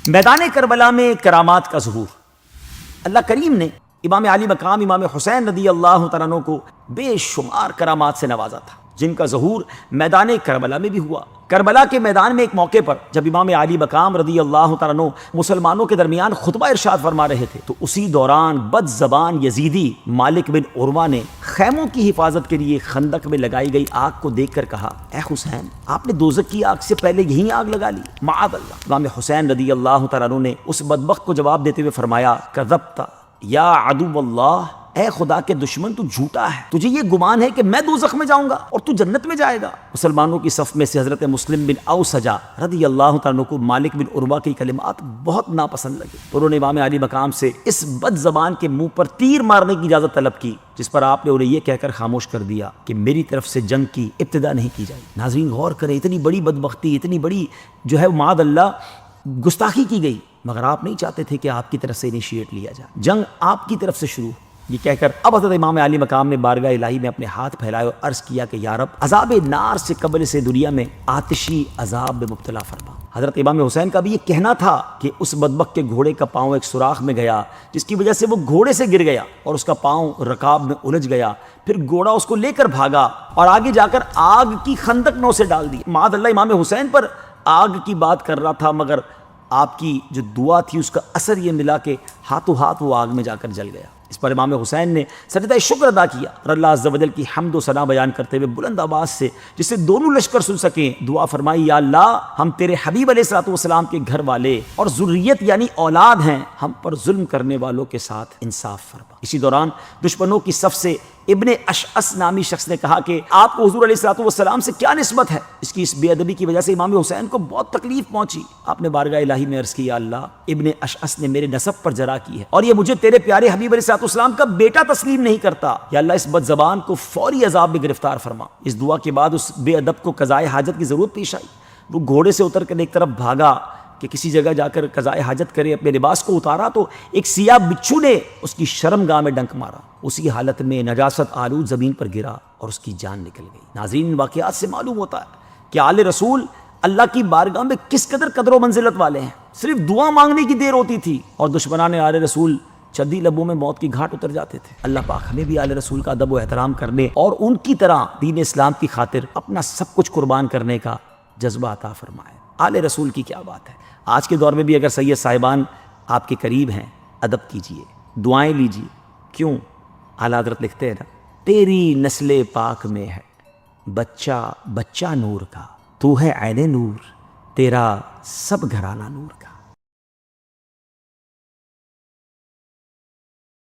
میدان کربلا میں کرامات کا ظہور۔ اللہ کریم نے امام علی مقام امام حسین رضی اللہ تعالیٰ عنہ کو بے شمار کرامات سے نوازا تھا، جن کا ظہور میدان کربلا میں بھی ہوا۔ کربلا کے میدان میں ایک موقع پر جب امام علی مقام رضی اللہ تعالیٰ عنہ مسلمانوں کے درمیان خطبہ ارشاد فرما رہے تھے، تو اسی دوران بد زبان یزیدی مالک بن عروہ نے خیموں کی حفاظت کے لیے خندق میں لگائی گئی آگ کو دیکھ کر کہا، اے حسین، آپ نے دوزخ کی آگ سے پہلے یہی آگ لگا لی، معاذ اللہ۔ امام حسین رضی اللہ تعالیٰ عنہ نے اس بدبخت کو جواب دیتے ہوئے فرمایا، کذبت یا عدو اللہ، اے خدا کے دشمن، تو جھوٹا ہے، تجھے یہ گمان ہے کہ میں دوزخ میں جاؤں گا اور تو جنت میں جائے گا۔ مسلمانوں کی صف میں سے حضرت مسلم بن اوسجہ رضی اللہ تعالیٰ عنہ کو مالک بن عروہ کی کلمات بہت ناپسند لگے، تو انہوں نے امام علی مقام سے اس بد زبان کے منہ پر تیر مارنے کی اجازت طلب کی، جس پر آپ نے انہیں یہ کہہ کر خاموش کر دیا کہ میری طرف سے جنگ کی ابتدا نہیں کی جائے۔ ناظرین غور کریں، اتنی بڑی بدبختی، اتنی بڑی جو ہے معاذ اللہ گستاخی کی گئی، مگر آپ نہیں چاہتے تھے کہ آپ کی طرف سے انیشیٹ لیا جائے، جنگ آپ کی طرف سے شروع۔ یہ کہہ کر اب حضرت امام علی مقام نے بارگاہ الہی میں اپنے ہاتھ پھیلائے اور عرض کیا کہ یا رب، عذاب نار سے قبل سے دنیا میں آتشی عذاب میں مبتلا فرما۔ حضرت امام حسین کا بھی یہ کہنا تھا کہ اس بدبخت کے گھوڑے کا پاؤں ایک سوراخ میں گیا، جس کی وجہ سے وہ گھوڑے سے گر گیا اور اس کا پاؤں رکاب میں الجھ گیا، پھر گھوڑا اس کو لے کر بھاگا اور آگے جا کر آگ کی خندق میں اسے ڈال دی۔ معاذ اللہ، امام حسین پر آگ کی بات کر رہا تھا، مگر آپ کی جو دعا تھی اس کا اثر یہ ملا کہ ہاتھوں ہاتھ وہ آگ میں جا کر جل گیا۔ اس پر امام حسین نے سجدہ شکر ادا کیا اور اللہ عز و جل کی حمد و ثنا بیان کرتے ہوئے بلند آواز سے، جس سے دونوں لشکر سن سکیں، دعا فرمائی، یا اللہ، ہم تیرے حبیب علیہ الصلوۃ والسلام کے گھر والے اور ذریت یعنی اولاد ہیں، ہم پر ظلم کرنے والوں کے ساتھ انصاف فرما۔ اسی دوران دشمنوں کی صف سے ابن اشعث نامی شخص نے کہا کہ آپ کو حضور علیہ الصلوۃ والسلام سے کیا نسبت ہے؟ اس کی اس بے ادبی کی وجہ سے امام حسین کو بہت تکلیف پہنچی۔ آپ نے بارگاہ الہی میں عرض کیا، اللہ، ابن اشعث نے میرے نسب پر جرح کی ہے اور یہ مجھے تیرے پیارے حبیب علیہ الصلوۃ والسلام کا بیٹا تسلیم نہیں کرتا، یا اللہ اس بد زبان کو فوری عذاب میں گرفتار فرما۔ اس دعا کے بعد اس بے ادب کو قضائے حاجت کی ضرورت پیش آئی، وہ گھوڑے سے اتر کر ایک طرف بھاگا کہ کسی جگہ جا کر قضائے حاجت کرے، اپنے لباس کو اتارا تو ایک سیاہ بچھو نے اس کی شرمگاہ میں ڈنک مارا، اسی حالت میں نجاست آلود زمین پر گرا اور اس کی جان نکل گئی۔ ناظرین، واقعات سے معلوم ہوتا ہے کہ آل رسول اللہ کی بارگاہ میں کس قدر و منزلت والے ہیں۔ صرف دعا مانگنے کی دیر ہوتی تھی اور دشمنان آل رسول چندی لبوں میں موت کی گھاٹ اتر جاتے تھے۔ اللہ پاک ہمیں بھی آل رسول کا ادب و احترام کرنے اور ان کی طرح دین اسلام کی خاطر اپنا سب کچھ قربان کرنے کا جذبہ عطا فرمائے۔ آل رسول کی کیا بات ہے۔ آج کے دور میں بھی اگر سید صاحبان آپ کے قریب ہیں، ادب کیجئے، دعائیں لیجئے۔ کیوں؟ اعلیٰ حضرت لکھتے ہیں نا، تیری نسل پاک میں ہے بچہ بچہ نور کا، تو ہے عین نور، تیرا سب گھرانہ نور کا۔